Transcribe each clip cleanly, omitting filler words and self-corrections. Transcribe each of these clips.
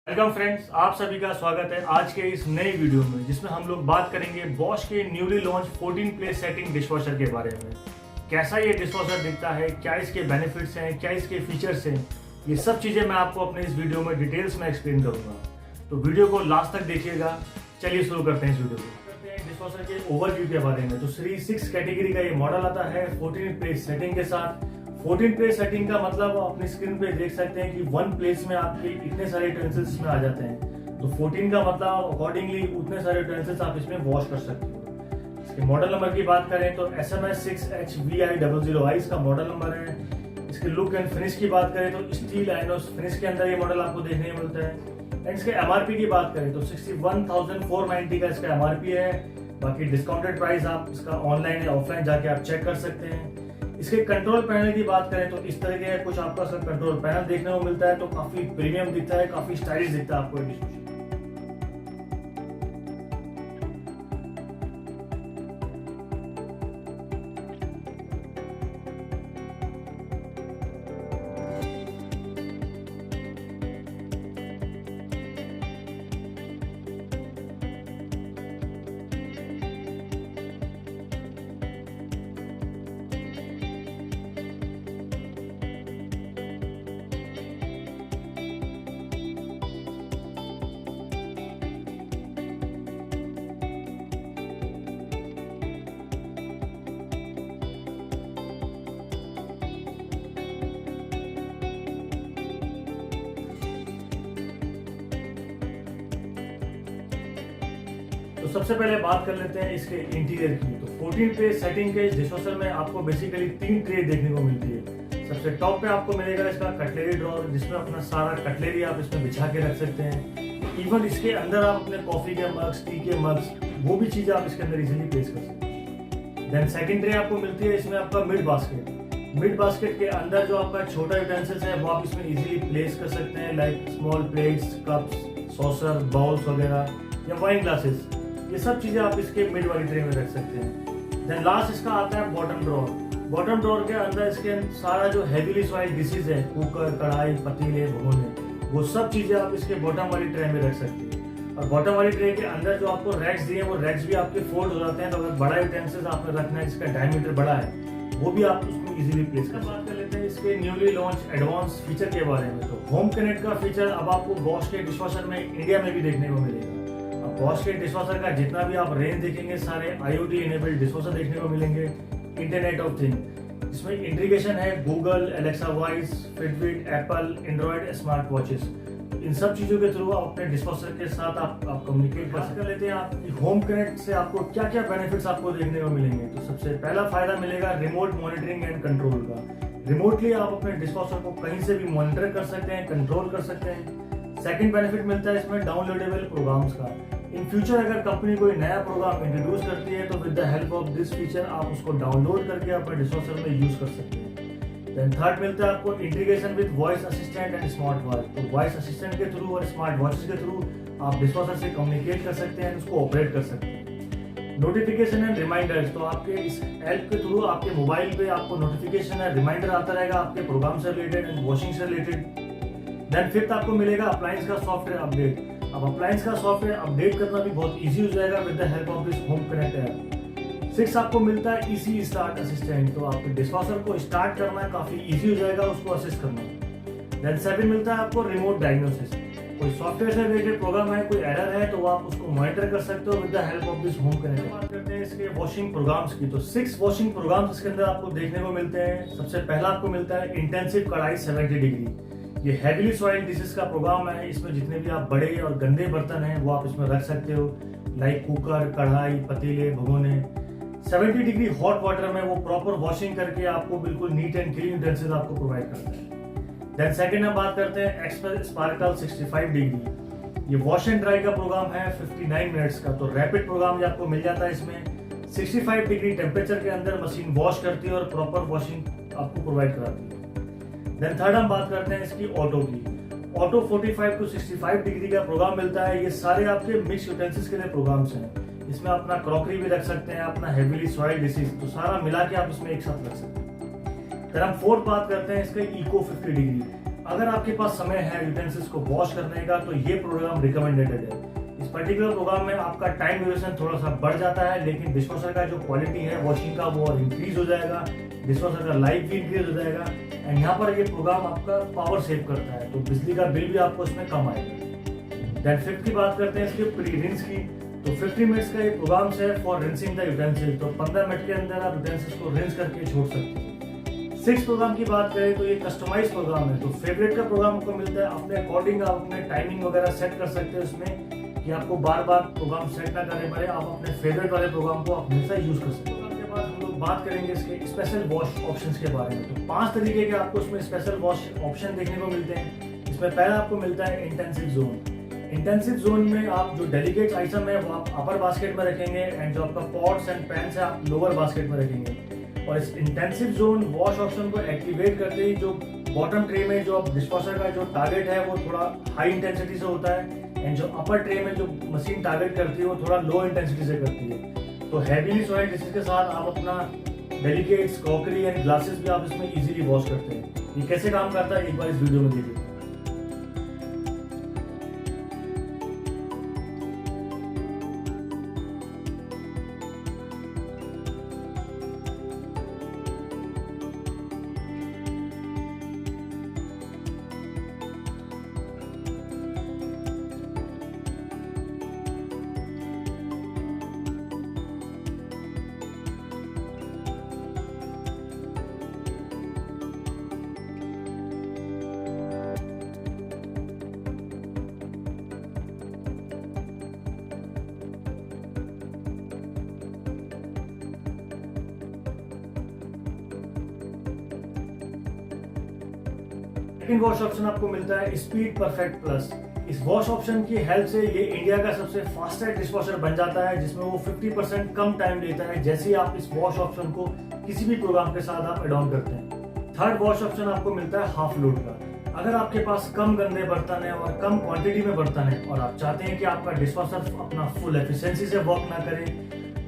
Welcome friends, आप सभी का स्वागत है आज के इस नई वीडियो में, जिसमें हम लोग बात करेंगे बॉश के newly launch 14 place setting dishwasher के बारे में। कैसा ये डिशवॉशर दिखता है, क्या इसके बेनिफिट्स हैं, क्या इसके फीचर्स हैं, ये सब चीज़ें मैं आपको अपने इस वीडियो में डिटेल्स में एक्सप्लेन करूंगा। तो वीडियो को लास्ट तक देखिएगा। चलिए शुरू करते हैं इस वीडियो को। करते हैं डिशवॉशर के ओवरव्यू के बारे में। तो सीरीज 6 कैटेगरी का ये मॉडल आता है 14 प्लेस सेटिंग के साथ। 14 प्लेस सेटिंग का मतलब आप अपनी स्क्रीन पे देख सकते हैं कि वन प्लेस में आपके इतने सारे यूटेंसिल्स में आ जाते हैं। तो 14 का मतलब अकॉर्डिंगली उतने सारे यूटेंसिल्स आप इसमें वॉश कर सकते हो। इसके मॉडल नंबर की बात करें तो sms6hvi00i इसका मॉडल नंबर है। इसके लुक एंड फिनिश की बात करें तो स्टील एनोस फिनिश के अंदर ये मॉडल आपको देखने को मिलता है। एंड इसके एमआरपी की बात करें तो 61,490 का इसका एमआरपी है। बाकी डिस्काउंटेड प्राइस आप इसका ऑनलाइन या ऑफलाइन जाके आप चेक कर सकते हैं। इसके कंट्रोल पैनल की बात करें तो इस तरह के कुछ आपका कंट्रोल पैनल देखने को मिलता है। तो काफी प्रीमियम दिखता है, काफी स्टाइलिश दिखता है आपको डिशवॉशर। तो सबसे पहले बात कर लेते हैं इसके इंटीरियर की। तो 14 प्लेस सेटिंग के डिशवॉशर में आपको बेसिकली 3 ट्रे देखने को मिलती है। सबसे टॉप पे आपको मिलेगा इसका कटलेरी ड्रॉर, जिसमें अपना सारा कटलेरी आप इसमें बिछा के रख सकते हैं। इवन इसके अंदर आप अपने कॉफी के मग्स, टी के मग्स, वो भी चीजें आप इसके अंदर इजीली प्लेस कर सकते हैं। देन सेकंड ट्रे आपको मिलती है, इसमें आपका मिड बास्केट। मिड बास्केट के अंदर जो आपका छोटा यूटेंसिल्स है वो आप इसमें इजीली प्लेस कर सकते हैं, like small plates, cups, saucer, bowls वगैरह या वाइन ग्लासेस। ये सब चीजें आप इसके मिड वाली ट्रे में रख सकते हैं। देन लास्ट इसका आता है बॉटम ड्रॉर। बॉटम ड्रॉर के अंदर इसके सारा जो हैवीली सॉइल्ड डिशेज है, कुकर, कढ़ाई, पतीले, भगोने, वो सब चीजें आप इसके बॉटम वाली ट्रे में रख सकते हैं। और बॉटम वाली ट्रे के अंदर जो आपको रैक्स दिए हैं वो रैक्स भी आपके फोल्ड हो जाते हैं। तो अगर बड़ा यूटेंसिल्स आपने रखना है जिसका डायमीटर बड़ा है, वो भी आप उसको इजीली प्लेस कर। बात कर लेते हैं इसके न्यूली लॉन्च एडवांस फीचर के बारे में। तो होम कनेक्ट का फीचर अब आपको बॉश के डिशवॉशर में इंडिया में भी देखने को मिलेगा। बॉश के डिशवॉशर का जितना भी आप रेंज देखेंगे सारे IoT इनेबल्ड डिशवॉशर देखने को मिलेंगे। इंटरनेट ऑफ थिंग, इसमें इंटीग्रेशन है Google, Alexa voice, Fitbit, Apple, Android smart watches. इन सब चीजों के थ्रू आप अपने डिशवॉशर के साथ आप कम्युनिकेट कर लेते हैं। आप होम कनेक्ट से आपको क्या क्या बेनिफिट्स आपको देखने को मिलेंगे। तो सबसे पहला फायदा मिलेगा रिमोट मॉनिटरिंग एंड कंट्रोल का। रिमोटली आप अपने डिशवॉशर को कहीं से भी मॉनिटर कर सकते हैं, कंट्रोल कर सकते हैं। सेकंड बेनिफिट मिलता है इसमें डाउनलोडेबल प्रोग्राम्स का। इन फ्यूचर अगर कंपनी कोई नया प्रोग्राम इंट्रोड्यूस करती है तो with the help of this feature आप उसको डाउनलोड करके अपने डिशवॉशर में यूज कर सकते हैं। देन थर्ड मिलता है आपको integration with voice assistant and smart watch. तो वॉइस असिस्टेंट के थ्रू और स्मार्ट वॉचेस के थ्रू आप डिशवॉशर से कम्युनिकेट कर सकते हैं, उसको ऑपरेट कर सकते हैं। नोटिफिकेशन एंड रिमाइंडर्स, तो आपके इस ऐप के थ्रू आपके मोबाइल पे आपको नोटिफिकेशन एंड रिमाइंडर आता रहेगा आपके प्रोग्राम से रिलेटेड एंड वॉशिंग से रिलेटेड। देन फिफ्थ आपको मिलेगा अप्लायंस का सॉफ्टवेयर अपडेट। अब अप्लायंस का सॉफ्टवेयर अपडेट करना भी बहुत इजी हो जाएगा with the help of this home connect app. 6 आपको मिलता है इजी स्टार्ट असिस्टेंट। तो आपके डिशवॉशर को स्टार्ट करना काफी इजी हो जाएगा उसको असिस्ट करना। देन 7 मिलता है आपको रिमोट डायग्नोसिस। कोई सॉफ्टवेयर से रिलेटेड प्रोग्राम है, कोई एरर है, तो आप उसको मॉनिटर कर सकते हो with the help of this home connect. बात करते हैं इसके वॉशिंग प्रोग्राम्स की। तो 6 वॉशिंग प्रोग्राम्स इसके अंदर आपको देखने को मिलते हैं। सबसे पहला आपको मिलता है इंटेंसिव कढ़ाई 70 डिग्री। ये हैवीली सॉइल्ड डिशेस का प्रोग्राम है। इसमें जितने भी आप बड़े और गंदे बर्तन हैं वो आप इसमें रख सकते हो, लाइक कुकर, कढ़ाई, पतीले, भगोने। 70 डिग्री हॉट वाटर में वो प्रॉपर वॉशिंग करके आपको बिल्कुल नीट एंड क्लीन यूटेंसिल्स आपको प्रोवाइड करता है। देन सेकंड हम बात करते हैं एक्सप्रेस स्पार्कल 65 डिग्री। ये वॉश एंड ड्राई का प्रोग्राम है 59 मिनट्स का। तो रैपिड प्रोग्राम आपको मिल जाता है इसमें। 65 डिग्री टेम्परेचर के अंदर मशीन वॉश करती है और प्रॉपर वॉशिंग आपको प्रोवाइड कराती है। देन थर्ड हम बात करते हैं इसकी ऑटो की। ऑटो 45 टू 65 डिग्री का प्रोग्राम मिलता है। ये सारे आपके मिक्स यूटेंसिल्स के लिए प्रोग्राम्स हैं। इसमें अपना क्रॉकरी भी रख सकते हैं, अपना हेवीली सॉइल्ड डिशेस, तो सारा मिला के आप इसमें एक साथ रख सकते हैं। फिर हम फोर्थ बात करते हैं इसके इको 50 डिग्री। अगर आपके पास समय है यूटेंसिल्स को वॉश करने का तो ये प्रोग्राम रिकमेंडेड है। इस पर्टिकुलर प्रोग्राम में आपका टाइम ड्यूरेशन थोड़ा सा बढ़ जाता है, लेकिन डिशवॉशर का जो क्वालिटी है वॉशिंग का वो और इंक्रीज हो जाएगा, डिशवॉशर का लाइफ भी इंक्रीज हो जाएगा। एंड यहाँ पर ये प्रोग्राम आपका पावर सेव करता है, तो बिजली का बिल भी आपको इसमें कम आएगा। देन फिफ्थ की बात करते हैं इसके प्री रिंस की। तो 50 मिनट्स का ये प्रोग्राम है फॉर रिंसिंग द यूटेंसिल, तो 15 मिनट के अंदर आप यूटेंसिल्स को रिंस करके छोड़ सकते हैं। 6 प्रोग्राम की बात करें तो ये कस्टमाइज प्रोग्राम है, तो फेवरेट का प्रोग्राम आपको मिलता है, अपने अकॉर्डिंग आप अपने टाइमिंग वगैरह सेट कर सकते हैं उसमें, कि आपको बार बार प्रोग्राम सेट ना करने पड़े, आप अपने फेवरेट वाले प्रोग्राम को हमेशा यूज कर सकते हैं। उसके बाद हम लोग बात करेंगे इसके स्पेशल वॉश ऑप्शंस के बारे में। तो 5 तरीके के आपको इसमें स्पेशल वॉश ऑप्शन देखने को मिलते हैं। इसमें पहला आपको मिलता है इंटेंसिव जोन। इंटेंसिव जोन में आप जो डेलिकेट आइटम है वो आप अपर बास्केट में रखेंगे, एंड जो आपका पॉट्स एंड पैन्स है आप लोअर बास्केट में रखेंगे। और इस इंटेंसिव जोन वॉश ऑप्शन को एक्टिवेट करते ही जो बॉटम ट्रे में जो डिशवॉशर का जो टारगेट है वो थोड़ा हाई इंटेंसिटी से होता है, एंड जो अपर ट्रे में जो मशीन टारगेट करती है वो थोड़ा लो इंटेंसिटी से करती है। तो हैवीली सॉइल्ड डिशेज के साथ आप अपना डेलिकेट्स, क्रॉकरी एंड ग्लासेस भी आप इसमें इजीली वॉश करते हैं। ये कैसे काम करता है एक बार इस वीडियो में देखिए। सेकंड वॉश ऑप्शन आपको मिलता है स्पीड परफेक्ट प्लस। इस वॉश ऑप्शन की हेल्प से ये इंडिया का सबसे फास्टेस्ट डिशवॉशर बन जाता है, जिसमें वो 50% कम टाइम लेता है जैसे ही आप इस वॉश ऑप्शन को किसी भी प्रोग्राम के साथ आप एड ऑन करते हैं। थर्ड वॉश ऑप्शन आपको मिलता है हाफ लोड का। अगर आपके पास कम गंदे बर्तन है और कम क्वांटिटी में बर्तन है और आप चाहते हैं कि आपका डिशवॉशर अपना फुल एफिशिएंसी से वर्क ना करे,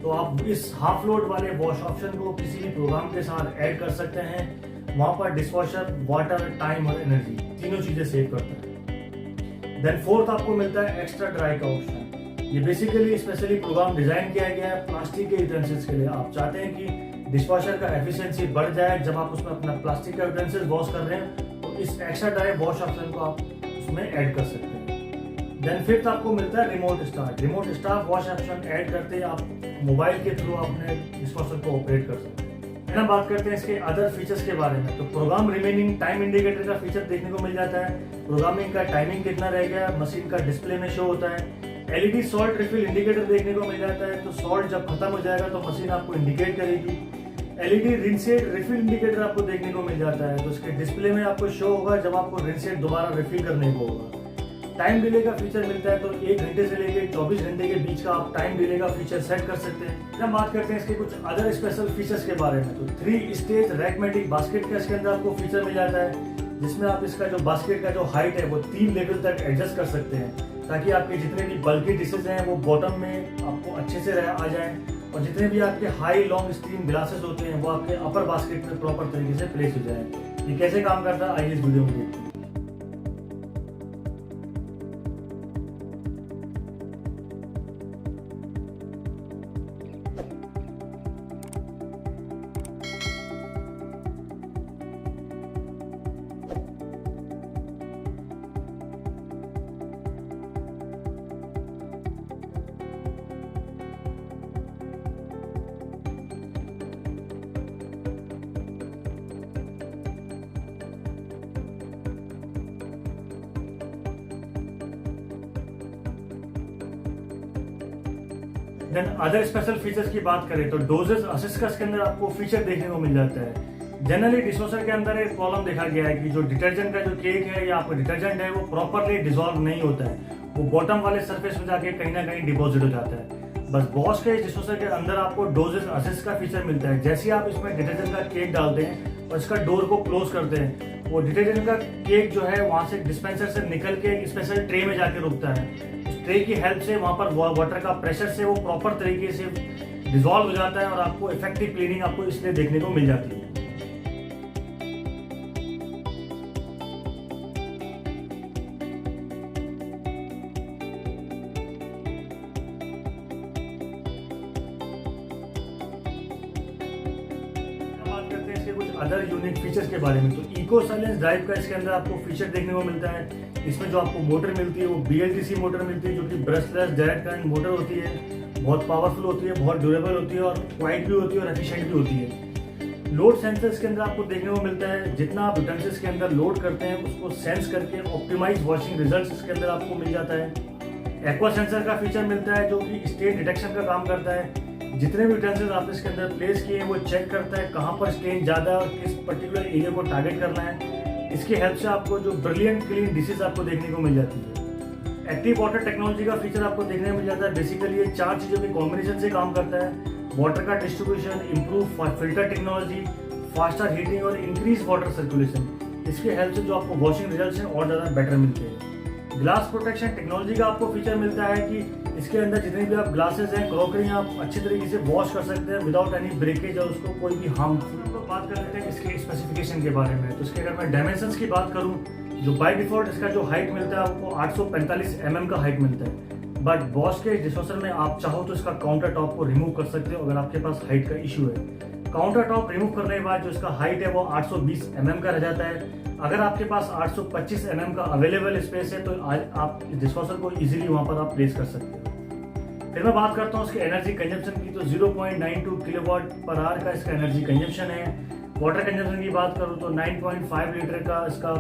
तो आप इस हाफ लोड वाले वॉश ऑप्शन को किसी भी प्रोग्राम के साथ ऐड कर सकते हैं। वहां पर डिशवॉशर वाटर, टाइम और एनर्जी तीनों चीजें सेव करता है। देन फोर्थ आपको मिलता है एक्स्ट्रा ड्राई का ऑप्शन। ये बेसिकली स्पेशली प्रोग्राम डिजाइन किया गया है प्लास्टिक के यूटेंसिल्स के लिए। आप चाहते हैं कि डिशवॉशर का एफिशिएंसी बढ़ जाए जब आप उसमें अपना प्लास्टिक का यूटेंसिल्स वॉश कर रहे हैं, तो इस एक्स्ट्रा ड्राई वॉश ऑप्शन को आप उसमें ऐड कर सकते हैं। देन फिफ्थ आपको मिलता है remote start. Remote start wash option add करते ही आप मोबाइल के थ्रू अपने डिशवॉशर को ऑपरेट कर सकते हैं। ना बात करते हैं इसके अदर फीचर्स के बारे में। तो प्रोग्राम रिमेनिंग टाइम इंडिकेटर का फीचर देखने को मिल जाता है। प्रोग्रामिंग का टाइमिंग कितना रह गया मशीन का डिस्प्ले में शो होता है। एलईडी सॉल्ट रिफिल इंडिकेटर देखने को मिल जाता है, तो सॉल्ट जब खत्म हो जाएगा तो मशीन आपको इंडिकेट करेगी। एलईडी रिंसेट रिफिल इंडिकेटर आपको देखने को मिल जाता है, तो इसके डिस्प्ले में आपको शो होगा जब आपको रिंसेट दोबारा रिफिल करने को होगा। टाइम डिले का फीचर मिलता है, तो 1 घंटे से लेकर 24 घंटे के बीच का आप टाइम डिले का फीचर सेट कर सकते हैं। हम बात करते हैं इसके कुछ अदर स्पेशल फीचर्स के बारे में। तो 3 स्टेज रैकमेटिक बास्केट का इसके अंदर आपको फीचर मिल जाता है, जिसमें आप इसका जो बास्केट का जो हाइट है वो 3 लेवल तक एडजस्ट कर सकते हैं, ताकि आपके जितने भी बल्कि डिशेज हैं वो बॉटम में आपको अच्छे से आ जाए, और जितने भी आपके हाई लॉन्ग स्टीम ग्लासेस होते हैं वो आपके अपर बास्केट में प्रॉपर तरीके से प्लेस हो जाए। ये कैसे काम करता है आइए इस वीडियो में देखते हैं। देन अदर स्पेशल फीचर्स की बात करें तो डोजेज असिस्ट का इसके अंदर आपको फीचर देखने को मिल जाता है। जनरली डिशवॉशर के अंदर एक प्रॉब्लम देखा गया है कि जो डिटर्जेंट का जो केक है या आपका डिटर्जेंट है वो प्रॉपरली डिजोल्व नहीं होता है, वो बॉटम वाले सरफेस में जाके कहीं ना कहीं डिपॉजिट हो जाता है। बस बॉस्च के डिशवॉशर के अंदर आपको डोजेज असिस्ट का फीचर मिलता है। जैसे ही आप इसमें डिटर्जेंट का केक डालते हैं और इसका डोर को क्लोज करते हैं, वो डिटर्जेंट का केक जो है वहां से डिस्पेंसर से निकल के एक स्पेशल ट्रे में जाके रुकता है। ट्रे की हेल्प से वहां पर वाटर का प्रेशर से वो प्रॉपर तरीके से डिसॉल्व हो जाता है और आपको इफेक्टिव क्लीनिंग आपको इसलिए देखने को मिल जाती है। अदर यूनिक फीचर्स के बारे में। तो इको साइलेंस ड्राइव का इसके अंदर आपको फीचर देखने को मिलता है। इसमें जो आपको मोटर मिलती है वो BLDC मोटर मिलती है, जो कि ब्रशलेस डायरेक्ट करंट मोटर होती है। बहुत पावरफुल होती है, बहुत ड्यूरेबल होती है और क्वाइट भी होती है और एफिशिएंट भी होती है। लोड सेंसर्स के अंदर आपको देखने को मिलता है, जितना आप यूटेंसिल्स के अंदर लोड करते हैं उसको सेंस करके ऑप्टिमाइज वॉशिंग रिजल्ट्स इसके अंदर आपको मिल जाता है। एक्वा सेंसर का फीचर मिलता है, जो कि स्टेन डिटेक्शन का काम करता है। जितने भी यूटेंसिल्स आपने इसके अंदर प्लेस किए हैं वो चेक करता है कहाँ पर स्टेन ज़्यादा है और किस पर्टिकुलर एरिया को टारगेट करना है। इसकी हेल्प से आपको जो ब्रिलियंट क्लीन डिशेज आपको देखने को मिल जाती है। एक्टिव वाटर टेक्नोलॉजी का फीचर आपको देखने को मिल जाता है। बेसिकली ये 4 चीज़ों के कॉम्बिनेशन से काम करता है। वाटर का distribution, improve filter technology, faster heating और इंक्रीज वाटर सर्कुलेशन। इसके हेल्प से जो आपको वॉशिंग रिजल्ट्स हैं और ज़्यादा बेटर मिलते हैं। ग्लास प्रोटेक्शन टेक्नोलॉजी का आपको फीचर मिलता है कि इसके अंदर जितने भी आप ग्लासेस हैं, क्रॉकरी आप अच्छी तरीके से वॉश कर सकते हैं विदाउट एनी ब्रेकेज और उसको कोई भी हार्म। तो बात कर लेते हैं इसके स्पेसिफिकेशन के बारे में। तो इसके अगर मैं डायमेंशंस की बात करूं, जो बाय डिफॉल्ट इसका जो हाइट मिलता है आपको 845 mm का हाइट मिलता है। बट बॉस्च के डिशवॉशर में आप चाहो तो इसका काउंटर टॉप को रिमूव कर सकते हो अगर आपके पास हाइट का इशू है। काउंटर टॉप रिमूव करने के बाद जो इसका हाइट है वो 820 mm का रह जाता है। अगर आपके पास 825 mm का अवेलेबल स्पेस है तो आप इस डिशवॉशर को इजीली वहां पर आप प्लेस कर सकते हो। फिर मैं बात करता हूँ इसके एनर्जी कंजम्पशन की। तो 0.92 kWh का इसका एनर्जी कंजम्पशन है। वाटर कंजम्पशन की बात करूँ तो 9.5 लीटर का इसका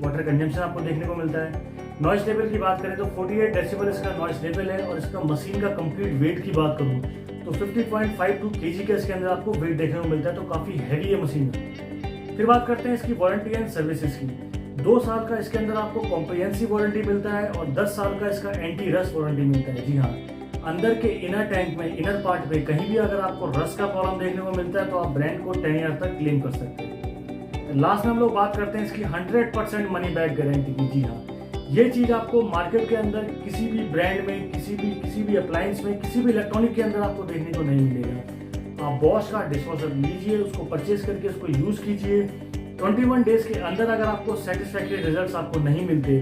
वाटर कंजम्पशन आपको देखने को मिलता है। नॉइस लेवल की बात करें तो 48 डेसिबल इसका नॉइस लेवल है। और इसका मशीन का कंप्लीट वेट की बात करूँ तो 50.52 kg का इसके अंदर आपको वेट देखने को मिलता है। तो काफ़ी हैवी है मशीन। फिर बात करते हैं इसकी वारंटी एंड सर्विसेज की। 2 साल का इसके अंदर आपको कॉम्प्रिहेंसिव वारंटी मिलता है और 10 साल का इसका एंटी रस्ट वारंटी मिलता है। जी हाँ, अंदर के इनर टैंक में, इनर पार्ट में कहीं भी अगर आपको रस्ट का प्रॉब्लम देखने को मिलता है तो आप ब्रांड को 10 ईयर तक क्लेम कर सकते हैं। लास्ट में हम लोग बात करते हैं इसकी 100% मनी बैक गारंटी की। जी हाँ, ये चीज़ आपको मार्केट के अंदर किसी भी ब्रांड में, किसी भी अप्लायंस में, किसी भी इलेक्ट्रॉनिक के अंदर आपको देखने को नहीं मिलेगा। आप बॉस्च का डिशवॉशर लीजिए, उसको परचेज करके उसको यूज़ कीजिए। 21 डेज के अंदर अगर आपको सेटिस्फैक्टरी रिजल्ट्स आपको नहीं मिलते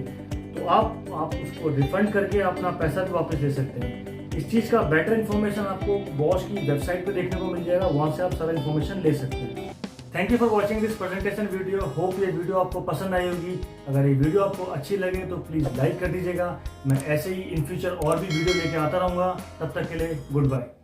तो आप उसको रिफंड करके अपना पैसा भी वापस ले सकते हैं। इस चीज़ का बेटर इन्फॉर्मेशन आपको बॉस्च की वेबसाइट पे देखने को मिल जाएगा, वहाँ से आप सारा इन्फॉर्मेशन ले सकते हैं। Thank you for watching this presentation video. Hope ये वीडियो आपको पसंद आई होगी। अगर ये वीडियो आपको अच्छी लगे तो प्लीज़ लाइक कर दीजिएगा। मैं ऐसे ही इन फ्यूचर और भी वीडियो लेके आता रहूँगा। तब तक के लिए गुड बाय।